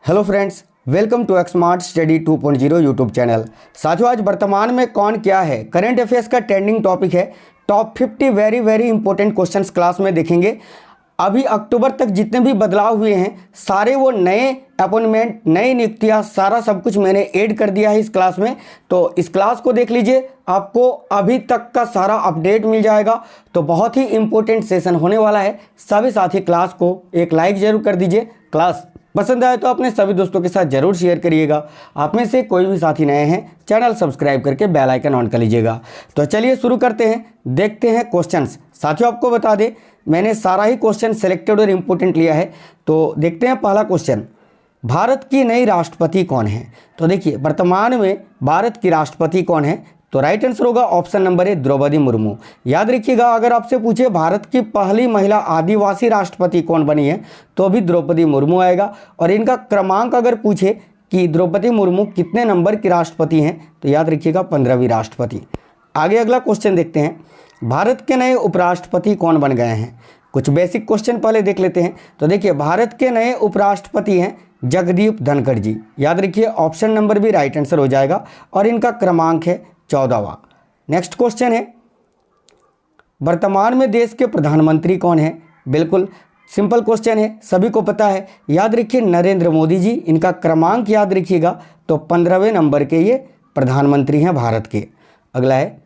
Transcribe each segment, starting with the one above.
Hello friends, welcome to Xmart study 2.0 YouTube channel. साथियों, आज वर्तमान में कौन क्या है, करंट अफेयर्स का ट्रेंडिंग टॉपिक है। Top 50 very very important questions class में देखेंगे। अभी अक्टूबर तक जितने भी बदलाव हुए हैं सारे वो नए अपॉइंटमेंट, नई नियुक्तियां, सारा सब कुछ मैंने ऐड कर दिया है इस क्लास में। तो इस क्लास को देख लीजिए, आपको अभी तक का सारा अपडेट मिल जाएगा। तो बहुत ही इंपॉर्टेंट सेशन होने वाला है। सभी साथी क्लास को एक लाइक जरूर कर दीजिए। क्लास पसंद आए तो अपने सभी दोस्तों के साथ जरूर शेयर करिएगा। आप में से कोई भी साथी नए हैं, चैनल सब्सक्राइब करके बेल आइकन ऑन कर लीजिएगा। तो चलिए शुरू करते हैं, देखते हैं क्वेश्चंस। साथियों, आपको बता दें मैंने सारा ही क्वेश्चन सिलेक्टेड और इम्पोर्टेंट लिया है। तो देखते हैं पहला क्वेश्चन, भारत की नई राष्ट्रपति कौन है। तो देखिए, वर्तमान में भारत की राष्ट्रपति कौन है, तो राइट आंसर होगा option number A, Draupadi Murmu. याद रखिएगा, अगर आपसे पूछे भारत की पहली महिला आदिवासी राष्ट्रपति कौन बनी है तो भी द्रौपदी मुर्मू आएगा। और इनका क्रमांक अगर पूछे कि द्रौपदी मुर्मू कितने नंबर की राष्ट्रपति हैं तो याद रखिएगा 15वीं राष्ट्रपति। आगे अगला क्वेश्चन देखते हैं, भारत के नए उपराष्ट्रपति कौन बन गए हैं। कुछ बेसिक क्वेश्चन पहले देख लेते हैं। तो देखिए, भारत के नए उपराष्ट्रपति हैं जगदीप धनखड़ जी। याद रखिए ऑप्शन नंबर भी राइट आंसर हो जाएगा और इनका क्रमांक है 14वां। नेक्स्ट क्वेश्चन है, वर्तमान में देश के प्रधानमंत्री कौन है। बिल्कुल सिंपल क्वेश्चन है, सभी को पता है। याद रखिए नरेंद्र मोदी जी। इनका क्रमांक याद रखिएगा तो 15वें नंबर के ये प्रधानमंत्री हैं भारत के। अगला है,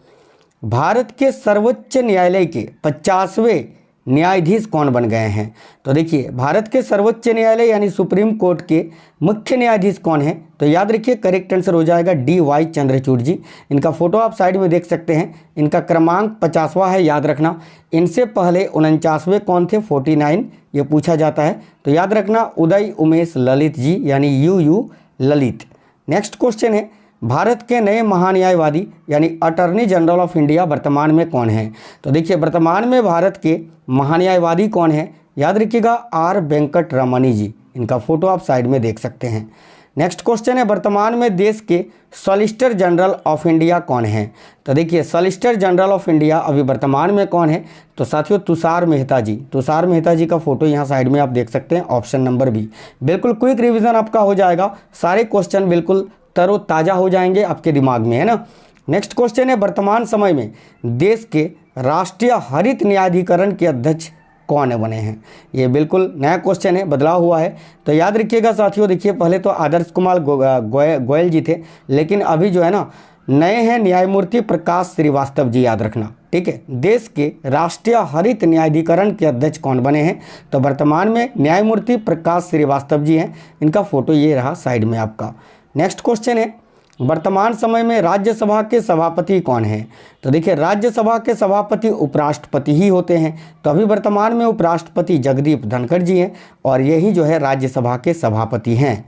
भारत के सर्वोच्च न्यायालय के 50वें न्यायाधीश कौन बन गए हैं। तो देखिए, भारत के सर्वोच्च न्यायालय यानी सुप्रीम कोर्ट के मुख्य न्यायाधीश कौन है, तो याद रखिए करेक्ट आंसर हो जाएगा DY चंद्रचूड़ जी। इनका फोटो आप साइड में देख सकते हैं। इनका क्रमांक 50वां है, याद रखना। इनसे पहले 49वें कौन थे, 49, ये पूछा जाता है। तो याद रखना उदय उमेश ललित जी यानी UU ललित। नेक्स्ट क्वेश्चन है, भारत के नए महान्यायवादी यानी अटॉर्नी जनरल ऑफ इंडिया वर्तमान में कौन है। तो देखिए, वर्तमान में भारत के महान्यायवादी कौन है, याद रखिएगा R वेंकट रमनी जी। इनका फोटो आप साइड में देख सकते हैं। नेक्स्ट क्वेश्चन है, वर्तमान में देश के सॉलिसिटर जनरल ऑफ इंडिया कौन है। तो देखिए, सॉलिसिटर जनरल ऑफ इंडिया अभी वर्तमान में कौन है, तो साथियों तुषार मेहता जी। तुषार मेहता जी का फोटो यहाँ साइड में आप देख सकते हैं, ऑप्शन नंबर बी। बिल्कुल क्विक रिवीजन आपका हो जाएगा, सारे क्वेश्चन बिल्कुल तरोताज़ा हो जाएंगे आपके दिमाग में, है ना। नेक्स्ट क्वेश्चन है, वर्तमान समय में देश के राष्ट्रीय हरित न्यायाधिकरण के अध्यक्ष कौन बने हैं। ये बिल्कुल नया क्वेश्चन है, बदलाव हुआ है। तो याद रखिएगा साथियों, देखिए पहले तो आदर्श कुमार गोयल जी थे, लेकिन अभी जो है ना नए हैं न्यायमूर्ति प्रकाश श्रीवास्तव जी। याद रखना, ठीक है। देश के राष्ट्रीय हरित न्यायाधिकरण के अध्यक्ष कौन बने हैं, तो वर्तमान में न्यायमूर्ति प्रकाश श्रीवास्तव जी हैं। इनका फोटो ये रहा साइड में आपका। नेक्स्ट क्वेश्चन है, वर्तमान समय में राज्यसभा के सभापति कौन हैं। तो देखिए, राज्यसभा के सभापति उपराष्ट्रपति ही होते हैं। तो अभी वर्तमान में उपराष्ट्रपति जगदीप धनखड़ जी हैं और यही जो है राज्यसभा के सभापति हैं।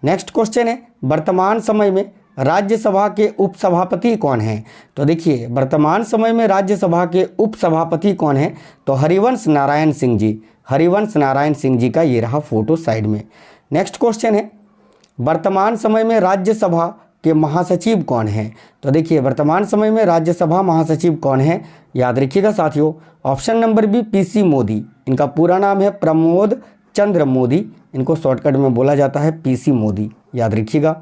नेक्स्ट क्वेश्चन है, वर्तमान समय में राज्यसभा के उपसभापति कौन हैं। तो देखिए, वर्तमान समय में राज्यसभा के उपसभापति कौन हैं, तो हरिवंश नारायण सिंह जी। हरिवंश नारायण सिंह जी का ये रहा फोटो साइड में। नेक्स्ट क्वेश्चन है, वर्तमान समय में राज्यसभा के महासचिव कौन हैं। तो देखिए, वर्तमान समय में राज्यसभा महासचिव कौन है, याद रखिएगा साथियों option number B, PC Modi. इनका पूरा नाम है प्रमोद चंद्र मोदी। इनको शॉर्टकट में बोला जाता है PC मोदी, याद रखिएगा।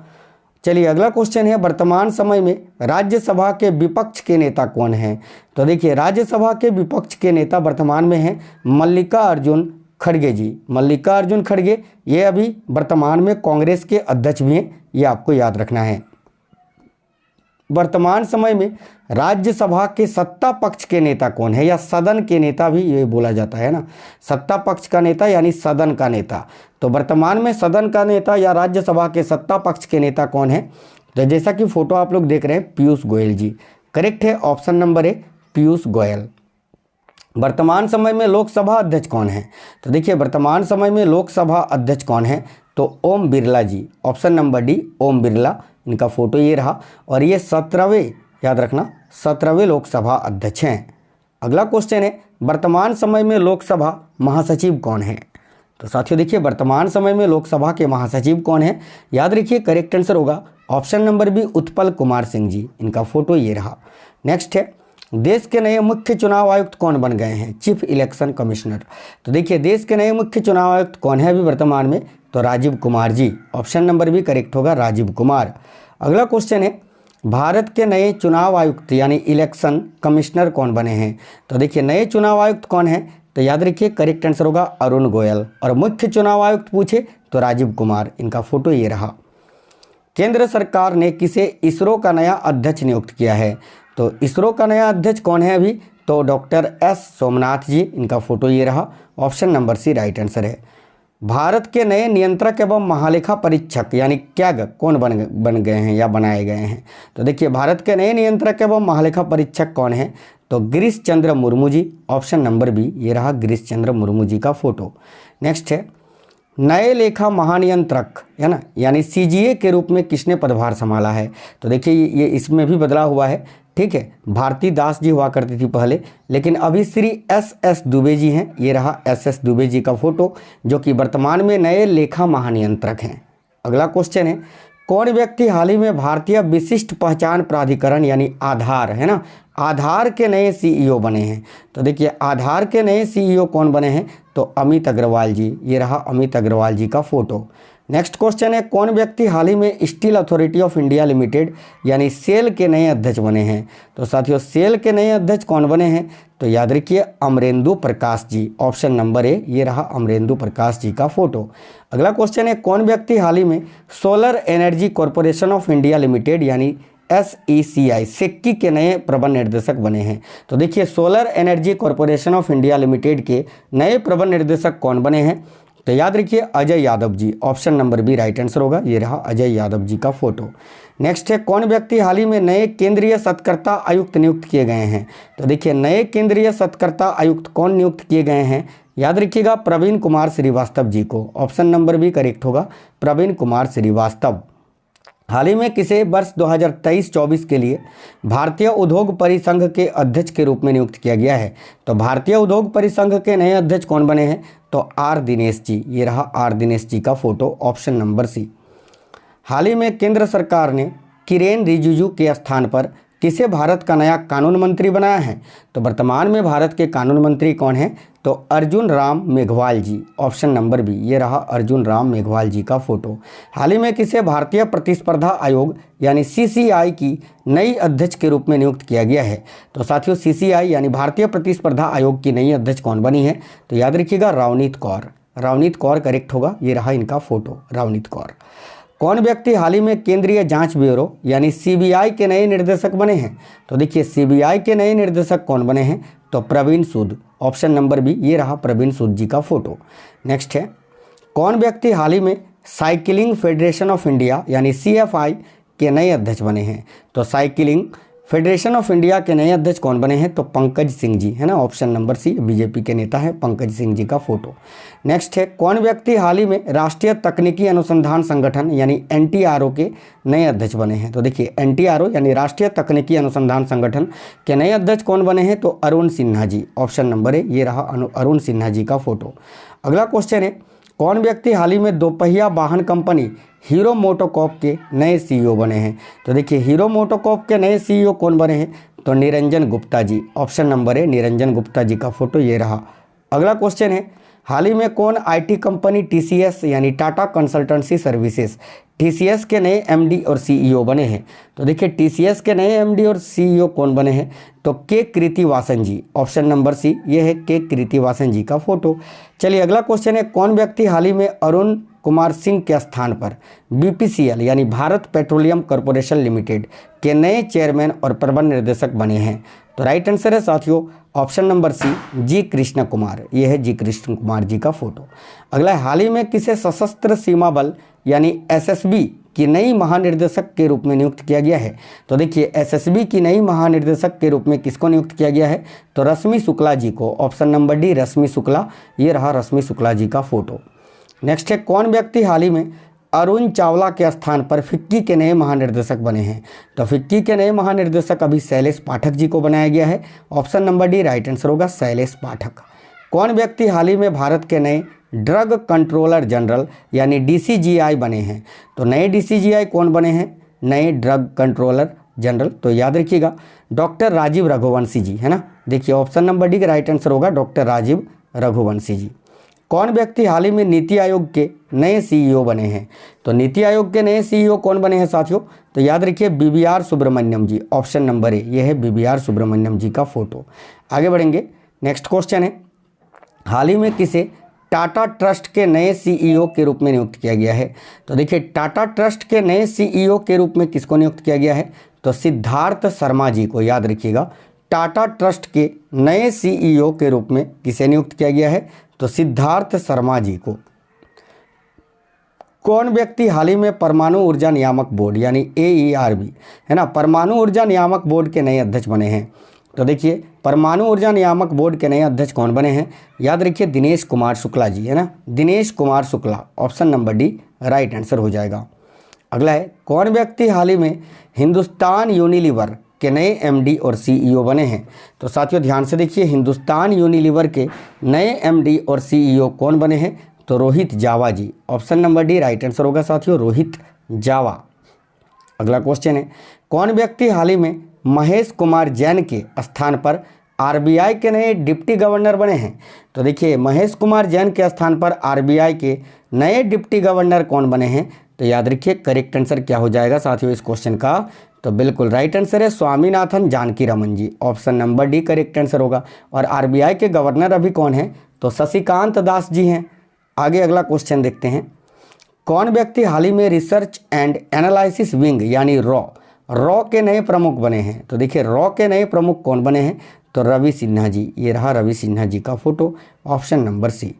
चलिए अगला क्वेश्चन है, वर्तमान समय में राज्यसभा के विपक्ष के नेता कौन हैं। तो देखिए, राज्यसभा के विपक्ष के नेता वर्तमान में हैं मल्लिकार्जुन खड़गे जी। मल्लिकार्जुन खड़गे ये अभी वर्तमान में कांग्रेस के अध्यक्ष भी हैं, ये आपको याद रखना है। वर्तमान समय में राज्यसभा के सत्ता पक्ष के नेता कौन है, या सदन के नेता भी ये बोला जाता है ना। सत्ता पक्ष का नेता यानी सदन का नेता। तो वर्तमान में सदन का नेता या राज्यसभा के सत्ता पक्ष के नेता कौन है, तो जैसा कि फोटो आप लोग देख रहे हैं पीयूष गोयल जी। करेक्ट है ऑप्शन नंबर ए, पीयूष गोयल। वर्तमान समय में लोकसभा अध्यक्ष कौन है। तो देखिए, वर्तमान समय में लोकसभा अध्यक्ष कौन है, तो ओम बिरला जी। Option number D, Om Birla. इनका फोटो ये रहा और ये 17वें, याद रखना 17वें लोकसभा अध्यक्ष हैं। अगला क्वेश्चन है, वर्तमान समय में लोकसभा महासचिव कौन है। तो साथियों देखिए, वर्तमान समय में लोकसभा के महासचिव कौन है, याद रखिए करेक्ट आंसर होगा option number B, Utpal Kumar Singh ji. इनका फोटो ये रहा। नेक्स्ट है, देश के नए मुख्य चुनाव आयुक्त कौन बन गए हैं, चीफ इलेक्शन कमिश्नर। तो देखिए, देश के नए मुख्य चुनाव आयुक्त कौन है अभी वर्तमान में, तो Rajiv Kumar ji, option number B correct होगा, राजीव कुमार। अगला क्वेश्चन है, भारत के नए चुनाव आयुक्त यानी इलेक्शन कमिश्नर कौन बने हैं? तो देखिए नए चुनाव आयुक्त कौन है, तो याद रखिए करेक्ट आंसर होगा अरुण गोयल। और मुख्य चुनाव आयुक्त पूछे तो राजीव कुमार। इनका फोटो ये रहा। केंद्र सरकार ने किसे इसरो का नया अध्यक्ष नियुक्त किया है? तो इसरो का नया अध्यक्ष कौन है अभी? तो डॉक्टर एस सोमनाथ जी। इनका फोटो ये रहा, option number C right answer है। भारत के नए नियंत्रक एवं महालेखा परीक्षक यानी कैग कौन बन गए हैं या बनाए गए हैं? तो देखिए भारत के नए नियंत्रक एवं महालेखा परीक्षक कौन है? तो Girish Chandra Murmu ji, option number B ये रहा गिरीश चंद्र मुर्मू जी का फोटो। नेक्स्ट है, नए लेखा महानियंत्रक है ना यानी सीजीए के रूप में किसने पदभार संभाला है? तो देखिए ये इसमें भी बदलाव हुआ है, ठीक है। भारती दास जी हुआ करती थी पहले, लेकिन अभी श्री एस दुबे जी हैं। ये रहा एस दुबे जी का फोटो, जो कि वर्तमान में नए लेखा महानियंत्रक हैं। अगला क्वेश्चन है, कौन व्यक्ति हाल ही में भारतीय विशिष्ट पहचान प्राधिकरण यानी आधार है ना, आधार के नए सीईओ बने हैं? तो देखिए आधार के नए सीईओ कौन बने हैं? तो अमित अग्रवाल जी। ये रहा अमित अग्रवाल जी का फोटो। नेक्स्ट क्वेश्चन है, कौन व्यक्ति हाल ही में steel authority of India limited यानी सेल के नए अध्यक्ष बने हैं? तो साथियों सेल के नए अध्यक्ष कौन बने हैं? तो याद रखिए Amarendu Prakash ji, option number A ये रहा अमरेंदु प्रकाश जी का फोटो। अगला क्वेश्चन है, कौन व्यक्ति हाल ही में solar energy corporation of India limited यानी SECI सेक्की के नए प्रबंध निर्देशक बने हैं? तो देखिए solar energy corporation of India limited के नए प्रबंध निर्देशक कौन बने हैं? तो याद रखिए Ajay Yadav ji, option number B right answer होगा। ये रहा अजय यादव जी का फोटो। नेक्स्ट है, कौन व्यक्ति हाल ही में नए केंद्रीय सत्कर्ता आयुक्त नियुक्त किए गए हैं? तो देखिए नए केंद्रीय सत्कर्ता आयुक्त कौन नियुक्त किए गए हैं? याद रखिएगा प्रवीण कुमार श्रीवास्तव जी को, ऑप्शन नंबर बी करेक्ट होगा, प्रवीण कुमार श्रीवास्तव। हाल ही में किसे वर्ष 2023-24 के लिए भारतीय उद्योग परिसंघ के अध्यक्ष के रूप में नियुक्त किया गया है? तो भारतीय उद्योग परिसंघ के नए अध्यक्ष कौन बने हैं? तो आर दिनेश जी। ये रहा आर दिनेश जी का फोटो, ऑप्शन नंबर सी। हाल ही में केंद्र सरकार ने किरेन रिजिजू के स्थान पर किसे भारत का नया कानून मंत्री बनाया है? तो वर्तमान में भारत के कानून मंत्री कौन हैं? तो अर्जुन राम मेघवाल जी, ऑप्शन नंबर बी ये रहा अर्जुन राम मेघवाल जी का फोटो। हाल ही में किसे भारतीय प्रतिस्पर्धा आयोग यानी CCI की नई अध्यक्ष के रूप में नियुक्त किया गया है? तो साथियों CCI यानी भारतीय प्रतिस्पर्धा आयोग की नई अध्यक्ष कौन बनी है? तो याद रखिएगा रावनीत कौर। रावनीत कौर करेक्ट होगा। ये रहा इनका फोटो, रावनीत कौर। कौन व्यक्ति हाल ही में केंद्रीय जांच ब्यूरो यानी CBI के नए निर्देशक बने हैं? तो देखिए CBI के नए निर्देशक कौन बने हैं? तो प्रवीण सूद, ऑप्शन नंबर बी ये रहा प्रवीण सूद जी का फोटो। नेक्स्ट है, कौन व्यक्ति हाल ही में साइकिलिंग फेडरेशन ऑफ इंडिया यानी CFI के नए अध्यक्ष बने हैं? तो साइकिलिंग फेडरेशन ऑफ इंडिया के नए अध्यक्ष कौन बने हैं? तो पंकज सिंह जी है ना, ऑप्शन नंबर सी, बीजेपी के नेता हैं पंकज सिंह जी का फोटो। नेक्स्ट है, कौन व्यक्ति हाल ही में राष्ट्रीय तकनीकी अनुसंधान संगठन यानी NTRO के नए अध्यक्ष बने हैं? तो देखिए NTRO यानी राष्ट्रीय तकनीकी अनुसंधान संगठन के नए अध्यक्ष कौन बने हैं? तो Arun Sinha ji, option number A ये रहा अरुण सिन्हा जी का फोटो। अगला क्वेश्चन है, कौन व्यक्ति हाल ही में दोपहिया वाहन कंपनी हीरो मोटोकॉर्प के नए CEO बने हैं? तो देखिए हीरो मोटोकॉर्प के नए CEO कौन बने हैं? तो निरंजन गुप्ता जी, ऑप्शन नंबर है निरंजन गुप्ता जी का फोटो ये रहा। अगला क्वेश्चन है, हाल ही में कौन IT कंपनी TCS यानी टाटा कंसल्टेंसी सर्विसेज TCS के नए MD और CEO बने हैं? तो देखिए TCS के नए MD और CEO कौन बने हैं? तो के कृतिवासन जी, ऑप्शन नंबर सी ये है के कृतिवासन जी का फोटो। चलिए अगला क्वेश्चन है, कौन व्यक्ति हाल ही में अरुण कुमार सिंह के स्थान पर BPCL यानी भारत पेट्रोलियम कॉर्पोरेशन लिमिटेड के नए चेयरमैन और प्रबंध निर्देशक बने हैं? तो राइट आंसर है साथियों ऑप्शन नंबर सी जी कृष्ण कुमार। ये है जी कृष्ण कुमार जी का फोटो। अगला, हाल ही में किसे सशस्त्र सीमा बल यानी SSB की नई महानिर्देशक के रूप में नियुक्त किया गया है? तो देखिए SSB की नई महानिर्देशक के रूप में किसको नियुक्त किया गया है? तो रश्मि शुक्ला जी को, ऑप्शन नंबर डी रश्मि शुक्ला। ये रहा रश्मि शुक्ला जी का फोटो। नेक्स्ट है, कौन व्यक्ति हाल ही में अरुण चावला के स्थान पर फिक्की के नए महानिर्देशक बने हैं? तो फिक्की के नए महानिर्देशक अभी शैलेश पाठक जी को बनाया गया है, option number D right answer होगा शैलेश पाठक। कौन व्यक्ति हाल ही में भारत के नए ड्रग कंट्रोलर जनरल यानी DCGI बने हैं? तो नए DCGI कौन बने हैं? नए ड्रग कंट्रोलर जनरल, तो याद रखिएगा डॉक्टर राजीव रघुवंशी जी है ना। देखिए ऑप्शन नंबर डी का राइट आंसर होगा डॉक्टर राजीव रघुवंशी जी। कौन व्यक्ति हाल ही में नीति आयोग के नए सीईओ बने हैं? तो नीति आयोग के नए सीईओ कौन बने हैं साथियों? तो याद रखिए BVR Subrahmanyam ji, option number A, ये है BVR सुब्रमण्यम जी का फोटो। आगे बढ़ेंगे, नेक्स्ट क्वेश्चन है, हाल ही में किसे टाटा ट्रस्ट के नए सीईओ के रूप में नियुक्त किया गया है? तो देखिए टाटा ट्रस्ट के नए सीईओ के रूप में किसको नियुक्त किया गया है? तो सिद्धार्थ शर्मा जी को, याद रखिएगा, टाटा ट्रस्ट के नए सीईओ के रूप में किसे नियुक्त किया गया है? तो सिद्धार्थ शर्मा जी को। कौन व्यक्ति हाल ही में परमाणु ऊर्जा नियामक बोर्ड यानी AERB है ना, परमाणु ऊर्जा नियामक बोर्ड के नए अध्यक्ष बने हैं? तो देखिए परमाणु ऊर्जा नियामक बोर्ड के नए अध्यक्ष कौन बने हैं? याद रखिए दिनेश कुमार शुक्ला जी, है ना, Dinesh Kumar Shukla, option number D right answer हो जाएगा। अगला है, कौन व्यक्ति हाल ही में हिंदुस्तान यूनिलीवर के नए MD और CEO बने हैं? तो साथियों ध्यान से देखिए, हिंदुस्तान यूनिलीवर के नए MD और CEO कौन बने हैं? तो Rohit Jawa ji, option number D right answer होगा साथियों, रोहित जावा। अगला क्वेश्चन है, कौन व्यक्ति हाल ही में महेश कुमार जैन के स्थान पर RBI के नए डिप्टी गवर्नर बने हैं? तो देखिए महेश कुमार जैन के स्थान पर RBI के नए डिप्टी गवर्नर कौन बने हैं? तो याद रखिए करेक्ट आंसर क्या हो जाएगा साथियों इस क्वेश्चन का? तो बिल्कुल राइट आंसर है Swaminathan Janaki Raman ji, option number D correct answer होगा। और RBI के गवर्नर अभी कौन है? तो शशिकांत दास जी हैं। आगे अगला क्वेश्चन देखते हैं, कौन व्यक्ति हाल ही में रिसर्च एंड एनालिसिस विंग यानी रॉ के नए प्रमुख बने हैं? तो देखिए रॉ के नए प्रमुख कौन बने हैं? तो रवि सिन्हा जी, ये रहा रवि सिन्हा जी का फोटो, ऑप्शन नंबर सी।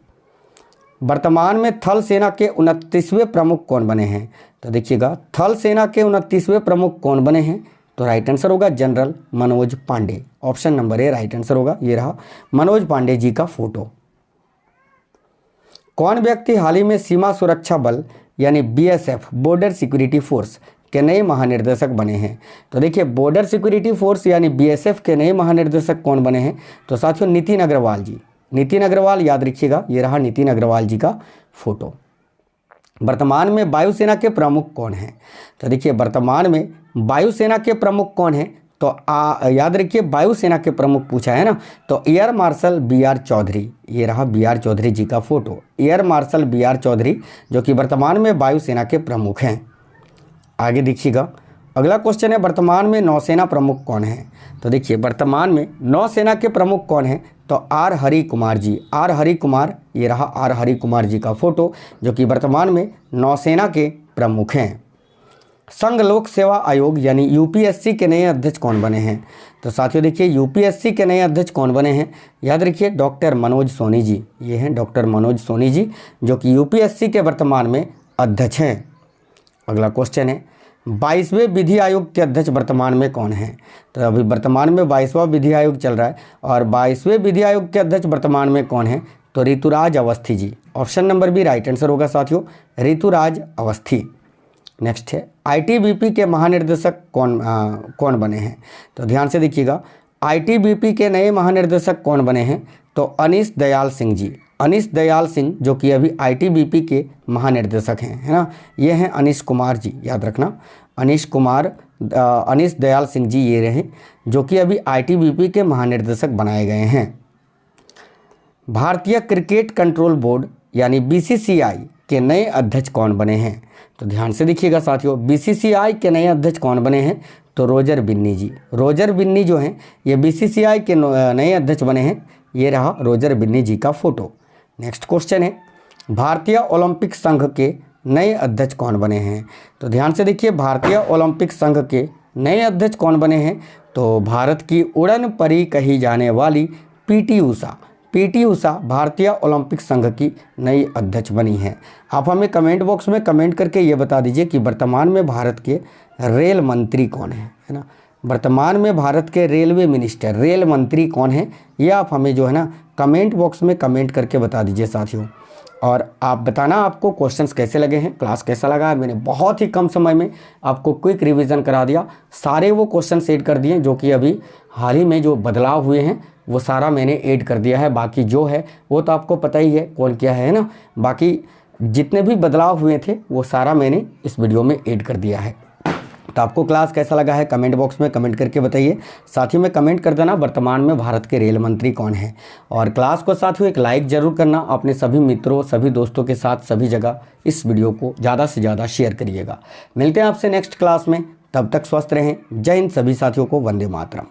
वर्तमान में थल सेना के 29वें प्रमुख कौन बने हैं? तो देखिएगा थल सेना के 29वें प्रमुख कौन बने हैं? तो राइट आंसर होगा General Manoj Pande, option number A right answer होगा, ये रहा मनोज पांडे जी का फोटो। कौन व्यक्ति हाल ही में सीमा सुरक्षा बल यानी BSF बॉर्डर सिक्योरिटी फोर्स के नए महानिर्देशक बने हैं? तो देखिए बॉर्डर सिक्योरिटी फोर्स यानी BSF के नए महानिर्देशक कौन बने हैं? तो साथियों नितिन अग्रवाल जी, नितिन अग्रवाल, याद रखिएगा ये रहा नितिन अग्रवाल जी का फोटो। वर्तमान में वायुसेना के प्रमुख कौन हैं? तो देखिए वर्तमान में वायुसेना के प्रमुख कौन हैं? तो याद रखिए वायुसेना के प्रमुख पूछा है ना, तो एयर मार्शल BR चौधरी, ये रहा BR चौधरी जी का photo, Air Marshal BR Chaudhary जो कि वर्तमान में वायुसेना के प्रमुख हैं। आगे देखिएगा अगला क्वेश्चन है, वर्तमान में नौसेना प्रमुख कौन है? तो देखिए वर्तमान में नौसेना के प्रमुख कौन है? तो R हरि कुमार जी, R हरि कुमार, ये रहा R हरि कुमार जी का फोटो जो कि वर्तमान में नौसेना के प्रमुख हैं। संघ लोक सेवा आयोग यानी UPSC के नए अध्यक्ष कौन बने हैं? तो साथियों देखिए UPSC के नए अध्यक्ष कौन बने हैं? याद रखिए डॉक्टर मनोज सोनी जी, ये हैं डॉक्टर मनोज सोनी जी जो कि UPSC के वर्तमान में अध्यक्ष हैं। अगला क्वेश्चन है, 22वें विधि आयोग के अध्यक्ष वर्तमान में कौन है? तो अभी वर्तमान में 22वां विधि आयोग चल रहा है और 22वें विधि आयोग के अध्यक्ष वर्तमान में कौन है? तो Rituraj Awasthi ji, option number B right answer होगा साथियों, ऋतुराज अवस्थी। नेक्स्ट है, ITBP के महानिर्देशक कौन बने हैं? तो ध्यान से देखिएगा ITBP के नए महानिर्देशक कौन बने हैं? तो अनीश दयाल सिंह जी, अनीश दयाल सिंह जो कि अभी ITBP के महानिर्देशक हैं, है ना, ये हैं अनीश कुमार जी, याद रखना अनीश दयाल सिंह जी ये रहे जो कि अभी ITBP के महानिर्देशक बनाए गए हैं। भारतीय क्रिकेट कंट्रोल बोर्ड यानी BCCI के नए अध्यक्ष कौन बने हैं? तो ध्यान से देखिएगा साथियों BCCI के नए अध्यक्ष कौन बने हैं? तो रोजर बिन्नी जी, रोजर बिन्नी जो हैं ये BCCI के नए अध्यक्ष बने हैं, ये रहा रोजर बिन्नी जी का फोटो। नेक्स्ट क्वेश्चन है, भारतीय ओलंपिक संघ के नए अध्यक्ष कौन बने हैं? तो ध्यान से देखिए भारतीय ओलंपिक संघ के नए अध्यक्ष कौन बने हैं? तो भारत की उड़न परी कही जाने वाली PT उषा भारतीय ओलंपिक संघ की नई अध्यक्ष बनी हैं। आप हमें कमेंट बॉक्स में कमेंट करके ये बता दीजिए कि वर्तमान में भारत के रेल मंत्री कौन है ना, वर्तमान में भारत के रेलवे मिनिस्टर रेल मंत्री कौन है, ये आप हमें जो है ना कमेंट बॉक्स में कमेंट करके बता दीजिए साथियों। और आप बताना आपको क्वेश्चंस कैसे लगे हैं, क्लास कैसा लगा है। मैंने बहुत ही कम समय में आपको क्विक रिवीजन करा दिया, सारे वो क्वेश्चन ऐड कर दिए जो कि अभी हाल ही में जो बदलाव हुए हैं वो सारा मैंने ऐड कर दिया है। बाकी जो है वो तो आपको पता ही है कौन क्या है ना, बाकी जितने भी बदलाव हुए थे वो सारा मैंने इस वीडियो में ऐड कर दिया है। तो आपको क्लास कैसा लगा है कमेंट बॉक्स में कमेंट करके बताइए। साथ ही में कमेंट कर देना वर्तमान में भारत के रेल मंत्री कौन है, और क्लास को साथ ही एक लाइक जरूर करना। अपने सभी मित्रों सभी दोस्तों के साथ सभी जगह इस वीडियो को ज़्यादा से ज़्यादा शेयर करिएगा। मिलते हैं आपसे नेक्स्ट क्लास में, तब तक स्वस्थ रहें। जय हिंद सभी साथियों को, वंदे मातरम।